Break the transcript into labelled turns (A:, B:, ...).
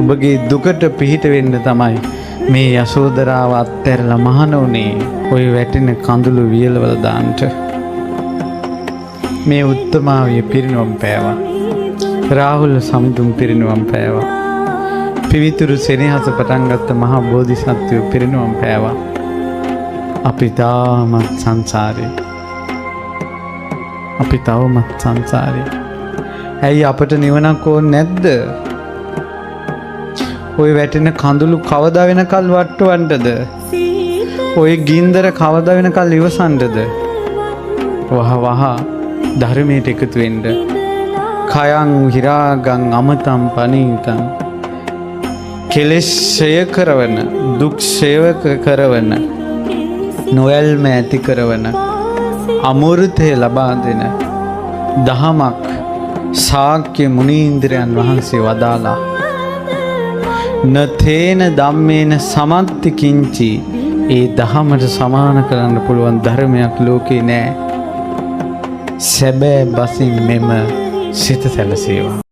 A: ඔබගේ දුකට පිහිට වෙන්න තමයි මේ යශෝදරාව අත්හැරලා මහාන වුණේ. ඔය වැටෙන කඳුළු වියලවල දාන්නට. මේ උත්තමාවිය පිරිනුවම් පෑවා. රාහුල සමිඳුන් පිරිනුවම් පෑවා. පිවිතුරු සෙනෙහස පටන් ගත්ත මහා බෝධිසත්වයෝ පිරිනුවම් පෑවා. අපි තාමත් සංසාරේ. අපි තවමත් සංසාරේ. ඇයි අපට නිවනක් ඕනේ නැද්ද? ඔය වැටෙන කඳුළු කවදා වෙනකල් වට්ටවන්නද? ඔය ගින්දර කවදා වෙනකල් ඉවසන්නද? වහ වහ ධර්මයට එකතු වෙන්න. කයං විරාගං අමතං පනීතං. කෙලෙස් ඡය කරවන, දුක් ඡය කරවන, නොයල්ම ඇති කරවන, අමෘතය ලබා දෙන දහමක් ශාක්‍ය මුනීන්ද්‍රයන් වහන්සේ වදාලා. නතේන ධම්මේන සමත්ති කිංචි. ඒ දහමට සමාන කරන්න පුළුවන් ධර්මයක් ලෝකේ නෑ. සැබෑ බසින් මෙම සිත සැලසේවා.